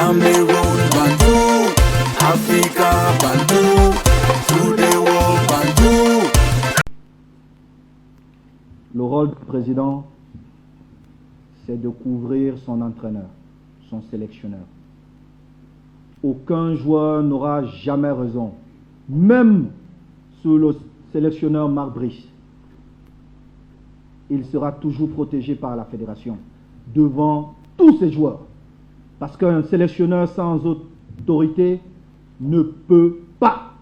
Cameroon, Bantou, Africa, Bantou, to the world, Bantou. Le rôle du président, c'est de couvrir son entraîneur, son sélectionneur. Aucun joueur n'aura jamais raison, même sous le sélectionneur Marc Brice. Il sera toujours protégé par la fédération devant tous ses joueurs. Parce qu'un sélectionneur sans autorité ne peut pas.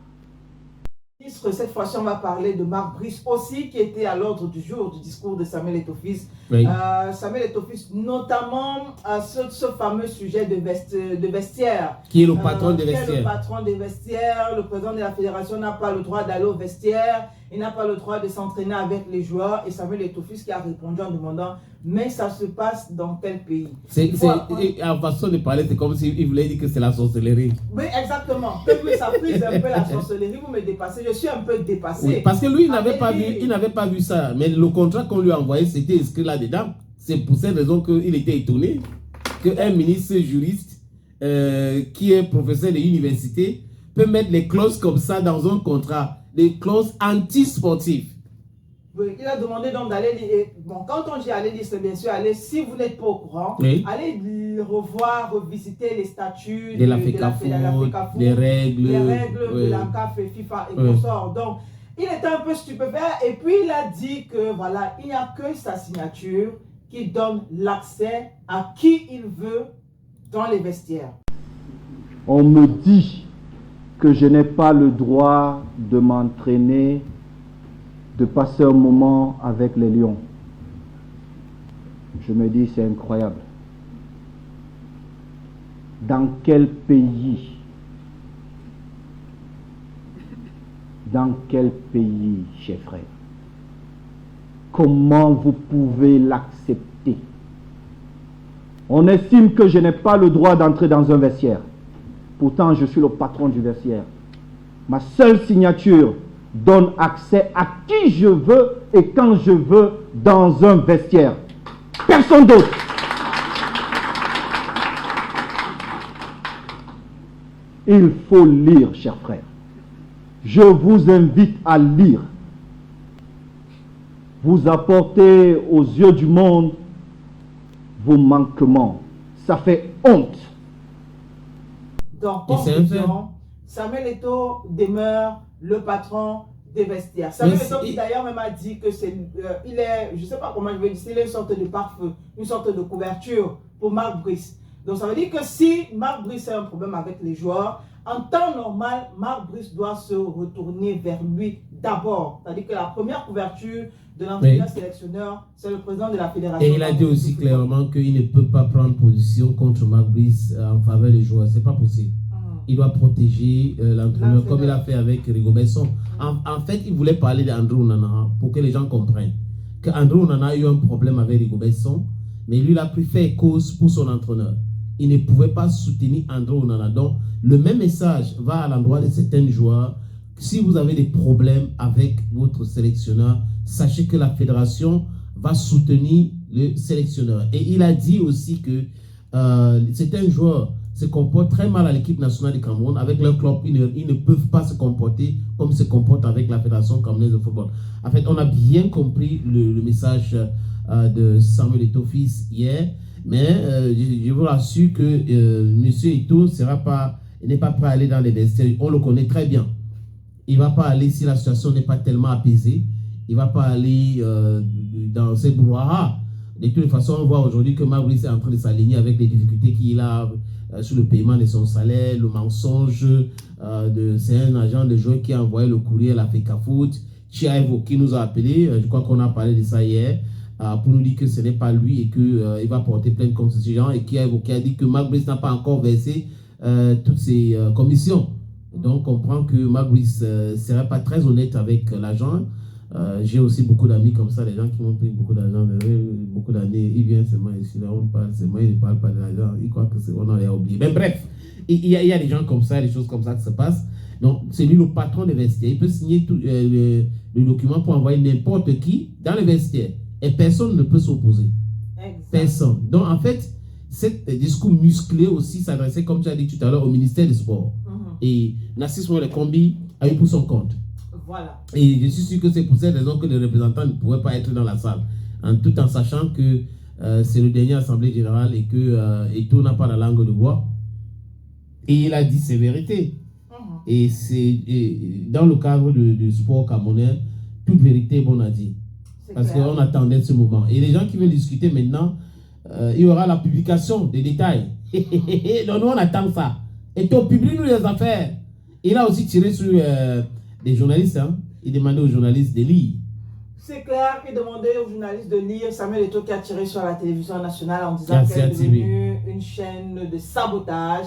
Cette fois-ci, on va parler de Marc Brice aussi, qui était à l'ordre du jour du discours de Samuel Eto'o-Fils. Oui. Samuel Eto'o-Fils, notamment ce fameux sujet de vestiaire. Qui est le patron des vestiaires. Qui est le patron des vestiaires. Le président de la fédération n'a pas le droit d'aller au vestiaire. Il n'a pas le droit de s'entraîner avec les joueurs. Et Samuel Eto'o-Fils qui a répondu en demandant, mais ça se passe dans quel pays? En façon de parler, c'est comme s'il voulait dire que c'est la sorcellerie. Oui, exactement. Ça prise un peu la sorcellerie. Vous me dépassez. Je suis un peu dépassé. Oui, parce que lui, il n'avait pas vu ça. Mais le contrat qu'on lui a envoyé, c'était inscrit là-dedans. C'est pour cette raison qu'il était étonné qu'un ministre juriste qui est professeur de l'université peut mettre les clauses comme ça dans un contrat. Des clauses anti-sportives. Oui, il a demandé donc d'aller lire. Bon, quand on dit aller lire, c'est bien sûr aller, si vous n'êtes pas au courant, oui, allez revoir, revisiter les statuts de la FECAFOOT, les règles oui, de la CAF et FIFA et consorts. Donc, il était un peu stupéfait et puis il a dit que voilà, il n'y a que sa signature qui donne l'accès à qui il veut dans les vestiaires. On me dit que je n'ai pas le droit de m'entraîner, de passer un moment avec les lions. Je me dis, c'est incroyable. Dans quel pays, chers frères, comment vous pouvez l'accepter? On estime que je n'ai pas le droit d'entrer dans un vestiaire. Pourtant, je suis le patron du vestiaire. Ma seule signature donne accès à qui je veux et quand je veux dans un vestiaire. Personne d'autre. Il faut lire, chers frères. Je vous invite à lire. Vous apportez aux yeux du monde vos manquements. Ça fait honte. Donc, conclusion, Samuel Eto'o demeure le patron des vestiaires. Samuel Eto'o qui d'ailleurs même a dit que il est, je ne sais pas comment je vais dire, il est une sorte de pare-feu, une sorte de couverture pour Marc Brice. Donc ça veut dire que si Marc Brice a un problème avec les joueurs, en temps normal, Marc Brice doit se retourner vers lui d'abord. C'est-à-dire que la première couverture de l'entraîneur sélectionneur, c'est le président de la fédération. Et il a dit aussi clairement qu'il ne peut pas prendre position contre Marc Brice en faveur des joueurs. C'est pas possible. Il doit protéger l'entraîneur comme il a fait avec Rigobert-Song. En fait, il voulait parler d'André Onana pour que les gens comprennent qu'André Onana a eu un problème avec Rigobert-Song, mais lui, il a pris fait cause pour son entraîneur. Il ne pouvait pas soutenir André Onana. Donc, le même message va à l'endroit de certains joueurs. Si vous avez des problèmes avec votre sélectionneur, sachez que la fédération va soutenir le sélectionneur. Et il a dit aussi que certains joueurs se comportent très mal à l'équipe nationale du Cameroun. Avec leur club, ils ne peuvent pas se comporter comme ils se comportent avec la fédération camerounaise de football. En fait, on a bien compris le message de Samuel Eto'o-Fils hier, mais je vous rassure que M. Eto'o n'est pas prêt à aller dans les vestiaires. On le connaît très bien. Il ne va pas aller si la situation n'est pas tellement apaisée. Il ne va pas aller dans ces brouhaha. De toute façon, on voit aujourd'hui que Marc Brice est en train de s'aligner avec les difficultés qu'il a sur le paiement de son salaire, le mensonge c'est un agent de joueur qui a envoyé le courrier à la FECAFOOT, qui nous a appelé, je crois qu'on a parlé de ça hier, pour nous dire que ce n'est pas lui et qu'il va porter plainte contre ce genre, et qui a dit que Marc Brice n'a pas encore versé toutes ses commissions. Donc on comprend que Marc Brice ne serait pas très honnête avec l'agent. J'ai aussi beaucoup d'amis comme ça, des gens qui m'ont pris beaucoup d'argent, beaucoup d'années, ils viennent seulement ici, là on parle seulement, ils ne parlent pas de l'argent, ils croient qu'on a oublié. Mais bref, il y a des gens comme ça, des choses comme ça qui se passent. Donc c'est lui le patron des vestiaires, il peut signer le document pour envoyer n'importe qui dans les vestiaires et personne ne peut s'opposer. Personne. Donc en fait, cet discours musclé aussi s'adressait, comme tu as dit tout à l'heure, au ministère des Sports. Et Narcisse Moïse Kombi a eu pour son compte. Voilà. Et je suis sûr que c'est pour cette raison que les représentants ne pouvaient pas être dans la salle, tout en sachant que c'est le dernier assemblée générale et que Eto'o n'a pas la langue de bois. Et il a dit ses vérités. Et c'est dans le cadre du sport camerounais, toute vérité est bonne à dire. Parce qu'on attendait ce moment. Et les gens qui veulent discuter maintenant, il y aura la publication des détails. Donc nous on attend ça. Eto'o publie-nous les affaires. Il a aussi tiré sur des journalistes. Il demandait aux journalistes de lire. C'est clair, il demandait aux journalistes de lire. Samuel Eto'o qui a tiré sur la télévision nationale en disant qu'elle est devenue une chaîne de sabotage.